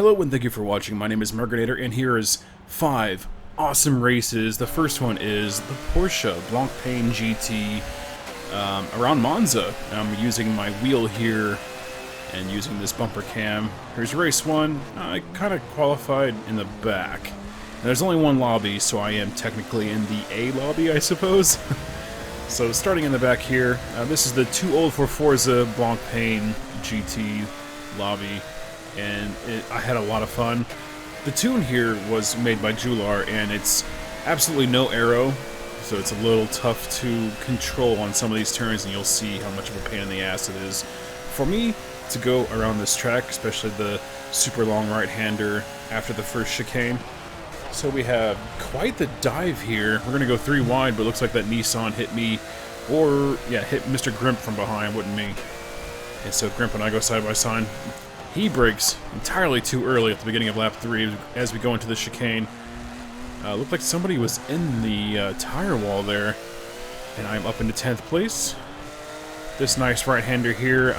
Hello and thank you for watching. My name is Merginator and here is 5 awesome races. The first one is the Porsche Blancpain GT around Monza. I'm using my wheel here and using this bumper cam. Here's race 1. I kind of qualified in the back. And there's only one lobby, so I am technically in the A lobby, I suppose. So starting in the back here, this is the Too Old for Forza Blancpain GT lobby. And I had a lot of fun. The tune here was made by Jular, and it's absolutely no aero, so it's a little tough to control on some of these turns, and you'll see how much of a pain in the ass it is for me to go around this track, especially the super long right-hander after the first chicane. So we have quite the dive here. We're going to go 3 wide, but it looks like that Nissan hit me, or, yeah, hit Mr. Grimp from behind, wouldn't me. And so Grimp and I go side by side. He brakes entirely too early at the beginning of lap 3 as we go into the chicane. Looked like somebody was in the tire wall there, and I'm up into 10th place. This nice right-hander here,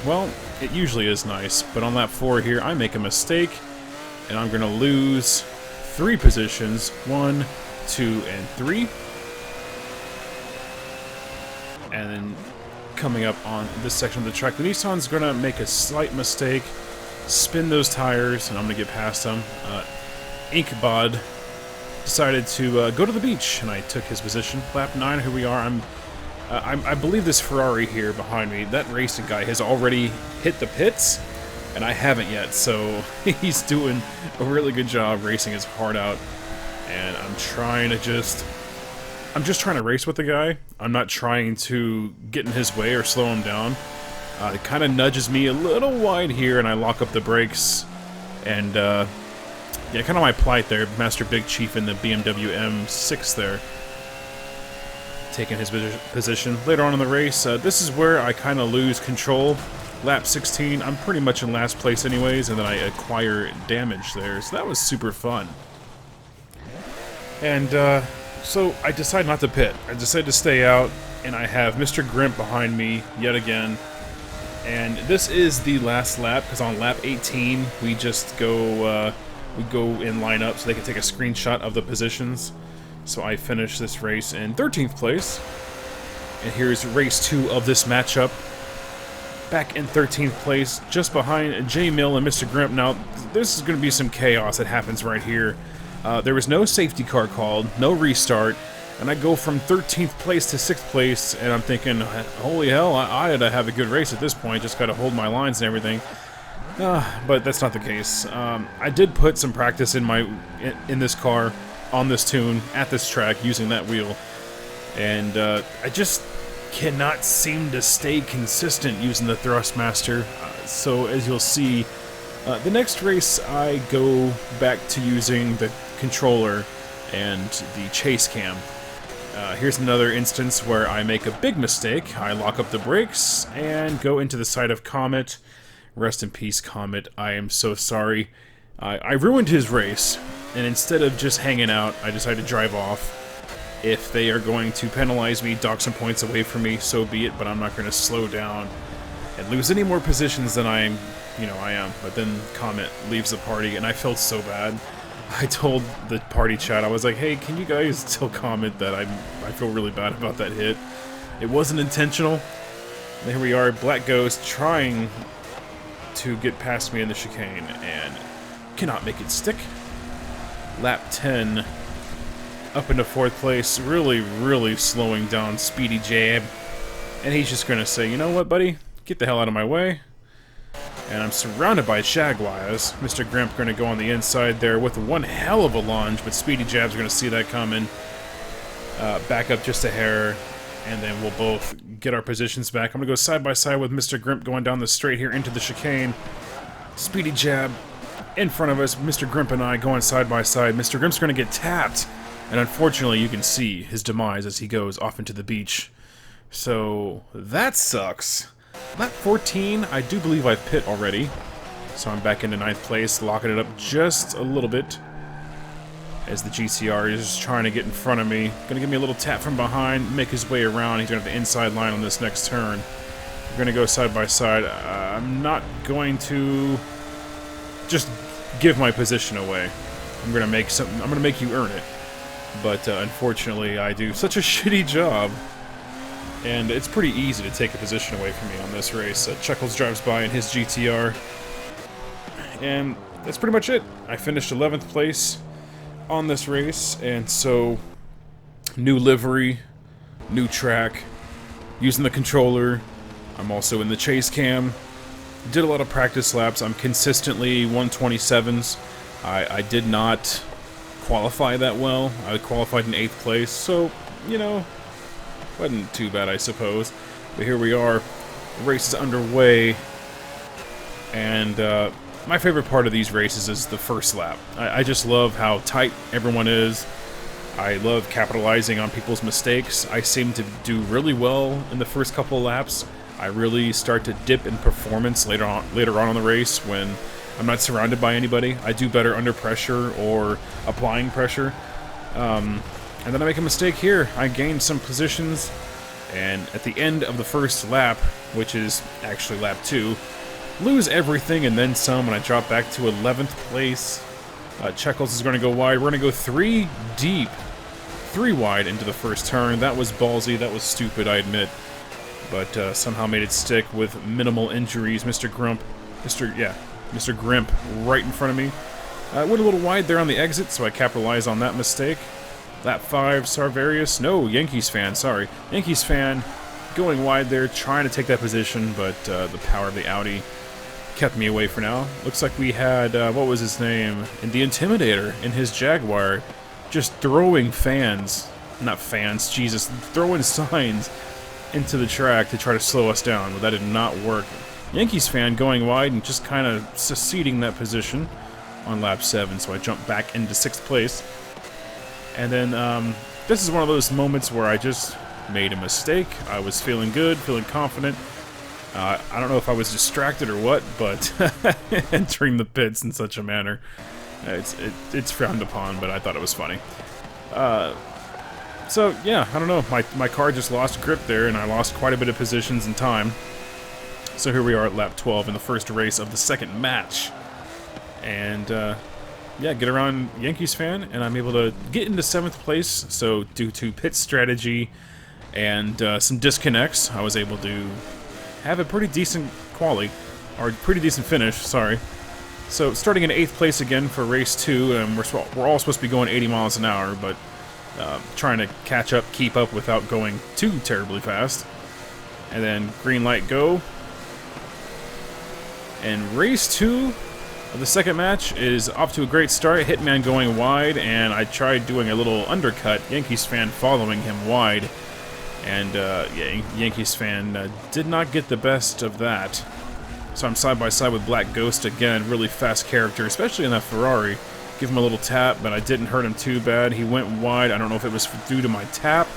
well, it usually is nice, but on lap 4 here, I make a mistake, and I'm going to lose 3 positions, 1, 2, and 3. And then coming up on this section of the track, the Nissan's going to make a slight mistake, spin those tires, and I'm going to get past them. Inkbod decided to go to the beach, and I took his position. Lap 9, here we are. I believe this Ferrari here behind me, that racing guy has already hit the pits, and I haven't yet, so he's doing a really good job racing his heart out, and I'm just trying to race with the guy. I'm not trying to get in his way or slow him down. It kind of nudges me a little wide here, and I lock up the brakes. And, yeah, kind of my plight there. Master Big Chief in the BMW M6 there. Taking his position. Later on in the race, this is where I kind of lose control. Lap 16, I'm pretty much in last place anyways, and then I acquire damage there. So that was super fun. And, so I decide not to pit. I decide to stay out, and I have Mr. Grimp behind me yet again. And this is the last lap, because on lap 18 we just go in line up so they can take a screenshot of the positions. So I finish this race in 13th place. And here's race 2 of this matchup. Back in 13th place, just behind J Mill and Mr. Grimp. Now, this is going to be some chaos that happens right here. There was no safety car called, no restart, and I go from 13th place to 6th place, and I'm thinking, holy hell, I ought to have a good race at this point, just gotta hold my lines and everything. But that's not the case. I did put some practice in this car, on this tune, at this track, using that wheel, and I just cannot seem to stay consistent using the Thrustmaster, so as you'll see, the next race I go back to using the controller and the chase cam. Here's another instance where I make a big mistake. I lock up the brakes and go into the side of Comet. Rest in peace, Comet. I am so sorry. I ruined his race, and instead of just hanging out, I decided to drive off. If they are going to penalize me, dock some points away from me, so be it, but I'm not going to slow down and lose any more positions than I am. But then Comet leaves the party, and I felt so bad. I told the party chat, I was like, hey, can you guys tell Comet that I feel really bad about that hit? It wasn't intentional. And here we are, Black Ghost trying to get past me in the chicane, and cannot make it stick. Lap 10, up into 4th place, really, really slowing down Speedy Jab. And he's just going to say, you know what, buddy? Get the hell out of my way. And I'm surrounded by Jaguars. Mr. Grimp going to go on the inside there with one hell of a lunge, but Speedy Jab's going to see that coming. Back up just a hair, and then we'll both get our positions back. I'm going to go side by side with Mr. Grimp going down the straight here into the chicane. Speedy Jab in front of us, Mr. Grimp and I going side by side. Mr. Grimp's going to get tapped, and unfortunately you can see his demise as he goes off into the beach. So that sucks. Lap 14, I do believe I've pit already, so I'm back into 9th place, locking it up just a little bit as the GCR is trying to get in front of me. Gonna give me a little tap from behind, make his way around. He's gonna have the inside line on this next turn. We're gonna go side by side. I'm not going to just give my position away. I'm gonna make you earn it. But unfortunately, I do such a shitty job, and it's pretty easy to take a position away from me on this race. Chuckles drives by in his GTR, and that's pretty much it. I finished 11th place on this race, and so new livery, new track, using the controller. I'm also in the chase cam. Did a lot of practice laps. I'm consistently 127s. I did not qualify that well. I qualified in 8th place, so, you know, wasn't too bad, I suppose. But here we are. The race is underway, and my favorite part of these races is the first lap. I just love how tight everyone is. I love capitalizing on people's mistakes. I seem to do really well in the first couple of laps. I really start to dip in performance later on in the race when I'm not surrounded by anybody. I do better under pressure or applying pressure. And then I make a mistake here. I gained some positions, and at the end of the first lap, which is actually lap 2, lose everything and then some, and I drop back to 11th place. Chuckles is going to go wide. We're going to go 3 deep, 3 wide into the first turn. That was ballsy. That was stupid, I admit. But somehow made it stick with minimal injuries. Mr. Grimp right in front of me. I went a little wide there on the exit, so I capitalized on that mistake. Lap 5, Sarvarius. No, Yankees fan, sorry. Yankees fan going wide there, trying to take that position, but the power of the Audi kept me away for now. Looks like we had, what was his name? In the Intimidator in his Jaguar, just throwing throwing signs into the track to try to slow us down, but that did not work. Yankees fan going wide and just kind of seceding that position on lap 7, so I jumped back into 6th place. And then this is one of those moments where I just made a mistake. I was feeling good, feeling confident. I don't know if I was distracted or what, but entering the pits in such a manner, it's frowned upon, but I thought it was funny. So yeah, I don't know, my car just lost grip there, and I lost quite a bit of positions and time. So here we are at lap 12 in the first race of the second match. And yeah, get around Yankees fan, and I'm able to get into 7th place. So due to pit strategy and some disconnects, I was able to have a pretty decent finish, sorry. So starting in 8th place again for race 2, and we're all supposed to be going 80 miles an hour, but trying to catch up, keep up without going too terribly fast. And then green light go. And race 2 of the second match is off to a great start. Hitman going wide, and I tried doing a little undercut. Yankees fan following him wide. And yeah, Yankees fan did not get the best of that. So I'm side by side with Black Ghost again, really fast character, especially in that Ferrari. Give him a little tap, but I didn't hurt him too bad. He went wide. I don't know if it was due to my tap,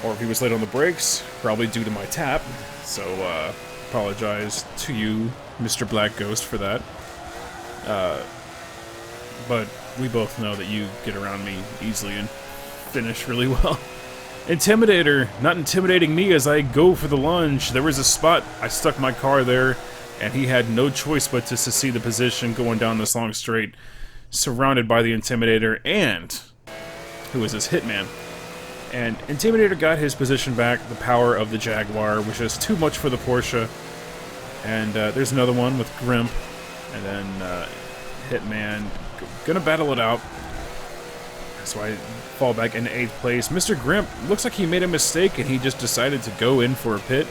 or if he was late on the brakes. Probably due to my tap. So apologize to you, Mr. Black Ghost, for that. But we both know that you get around me easily and finish really well. Intimidator, not intimidating me as I go for the lunge. There was a spot, I stuck my car there, and he had no choice but to secede the position going down this long straight, surrounded by the Intimidator and, who is this, Hitman. And Intimidator got his position back. The power of the Jaguar was just too much for the Porsche. And there's another one with Grimp, and then Hitman, gonna battle it out. So I fall back into 8th place. Mr. Grimp looks like he made a mistake and he just decided to go in for a pit.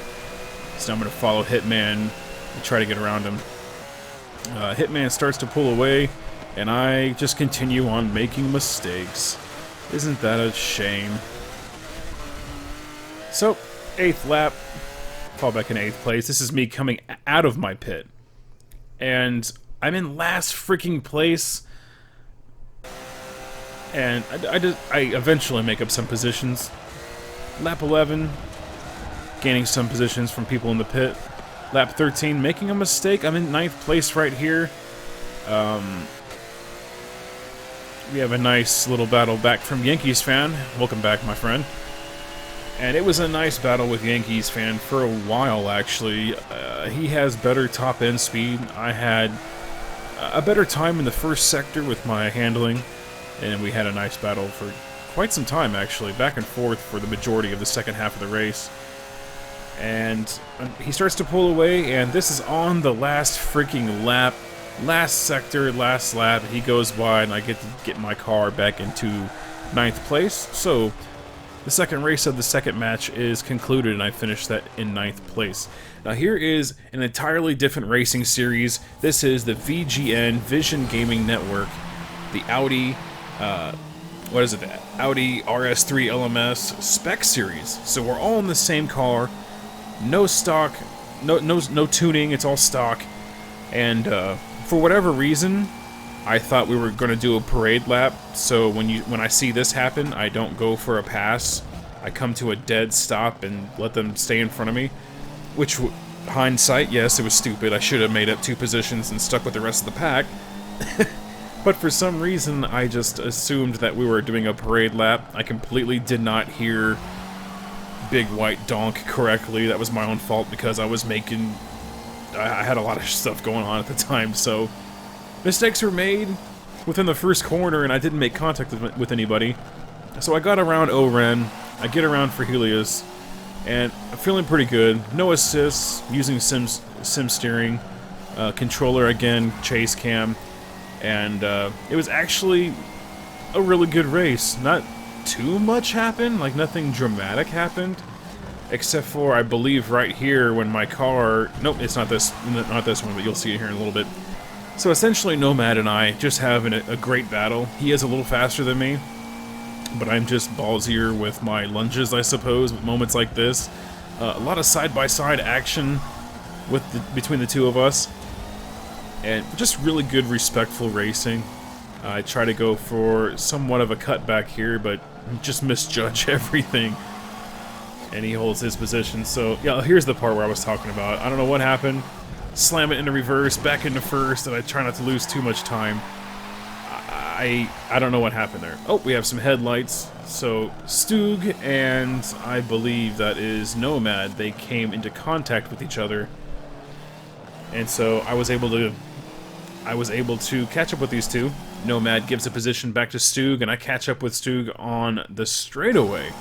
So I'm going to follow Hitman and try to get around him. Hitman starts to pull away, and I just continue on making mistakes. Isn't that a shame? So, 8th lap, fall back in 8th place. This is me coming out of my pit. And I'm in last freaking place. And I eventually make up some positions. Lap 11, gaining some positions from people in the pit. Lap 13, making a mistake. I'm in 9th place right here. We have a nice little battle back from Yankees fan. Welcome back, my friend. And it was a nice battle with Yankees fan for a while, actually. He has better top-end speed. I had a better time in the first sector with my handling, and we had a nice battle for quite some time, actually, back and forth for the majority of the second half of the race. And he starts to pull away, and this is on the last freaking lap, last sector, last lap. He goes by, and I get to get my car back into 9th place. So the second race of the second match is concluded, and I finished that in 9th place. Now here is an entirely different racing series. This is the VGN Vision Gaming Network, the Audi, what is it? The Audi RS3 LMS Spec Series. So we're all in the same car, no stock, no tuning. It's all stock, and for whatever reason, I thought we were going to do a parade lap. So when I see this happen, I don't go for a pass. I come to a dead stop and let them stay in front of me. Which, hindsight, yes, it was stupid. I should have made up 2 positions and stuck with the rest of the pack. But for some reason, I just assumed that we were doing a parade lap. I completely did not hear Big White Donk correctly. That was my own fault because I was making... I had a lot of stuff going on at the time, so... Mistakes were made within the first corner, and I didn't make contact with anybody. So I got around Oren, I get around for Helios, and I'm feeling pretty good. No assists, using sim steering, controller again, chase cam, and it was actually a really good race. Not too much happened, like nothing dramatic happened, except for, I believe, right here when my car... Nope, it's not this one, but you'll see it here in a little bit. So essentially, Nomad and I just having a great battle. He is a little faster than me, but I'm just ballsier with my lunges, I suppose, with moments like this. A lot of side-by-side action between the two of us, and just really good, respectful racing. I try to go for somewhat of a cutback here, but just misjudge everything, and he holds his position. So, yeah, here's the part where I was talking about. I don't know what happened. Slam it into reverse, back into first, and I try not to lose too much time. I don't know what happened there. Oh, we have some headlights. So Stug and I believe that is Nomad, they came into contact with each other, and so I was able to catch up with these two. Nomad gives a position back to Stug, and I catch up with Stug on the straightaway.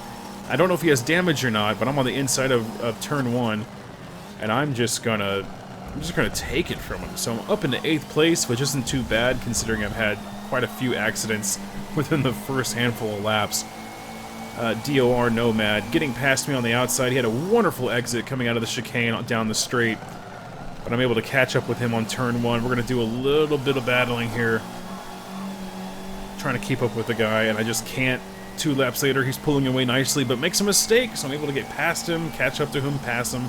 I don't know if he has damage or not, but I'm on the inside of turn 1, and I'm just gonna take it from him. So I'm up into 8th place, which isn't too bad considering I've had quite a few accidents within the first handful of laps. DOR Nomad getting past me on the outside. He had a wonderful exit coming out of the chicane down the straight, but I'm able to catch up with him on turn 1. We're going to do a little bit of battling here, trying to keep up with the guy, and I just can't. 2 laps later, he's pulling away nicely, but makes a mistake, so I'm able to get past him, catch up to him, pass him,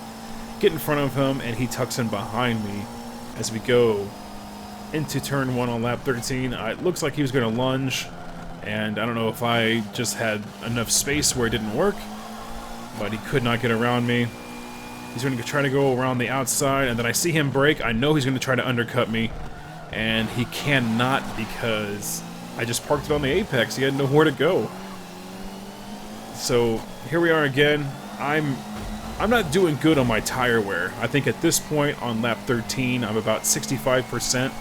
get in front of him, and he tucks in behind me as we go into turn 1 on lap 13. It looks like he was going to lunge, and I don't know if I just had enough space where it didn't work, but he could not get around me. He's going to try to go around the outside, and then I see him brake. I know he's going to try to undercut me, and he cannot because I just parked it on the apex. He had nowhere to go. So here we are again. I'm not doing good on my tire wear. I think at this point on lap 13, I'm about 65%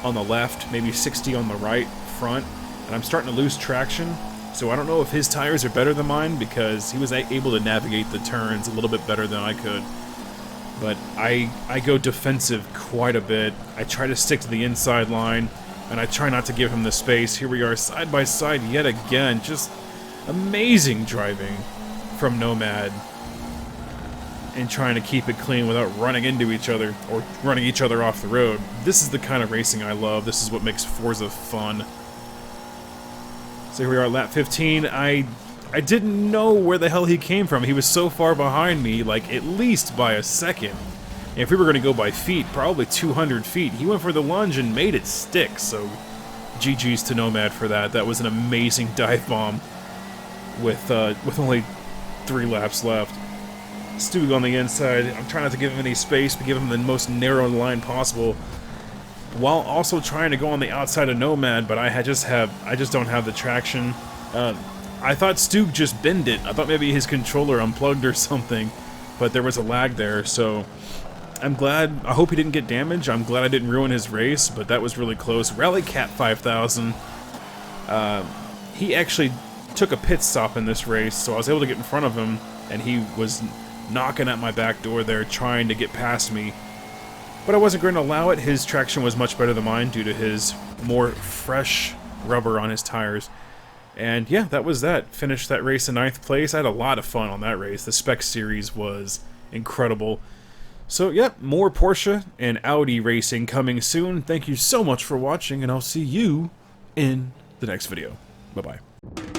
on the left, maybe 60 on the right front, and I'm starting to lose traction. So I don't know if his tires are better than mine because he was able to navigate the turns a little bit better than I could. But I go defensive quite a bit. I try to stick to the inside line, and I try not to give him the space. Here we are side by side yet again. Just amazing driving from Nomad, and trying to keep it clean without running into each other or running each other off the road. This is the kind of racing I love. This is what makes Forza fun. So here we are at lap 15. I didn't know where the hell he came from. He was so far behind me, like at least by a second. And if we were going to go by feet, probably 200 feet. He went for the lunge and made it stick, so GG's to Nomad for that. That was an amazing dive bomb with only 3 laps left. Stug on the inside. I'm trying not to give him any space, but give him the most narrow line possible, while also trying to go on the outside of Nomad. But I just don't have the traction. I thought Stug just bent it. I thought maybe his controller unplugged or something, but there was a lag there. So I'm glad, I hope he didn't get damaged. I'm glad I didn't ruin his race, but that was really close. Rally Cat 5000, he actually took a pit stop in this race, so I was able to get in front of him, and he was knocking at my back door there, trying to get past me. But I wasn't going to allow it. His traction was much better than mine due to his more fresh rubber on his tires. And yeah, that was that. Finished that race in 9th place. I had a lot of fun on that race. The Spec Series was incredible. So yeah, more Porsche and Audi racing coming soon. Thank you so much for watching, and I'll see you in the next video. Bye-bye.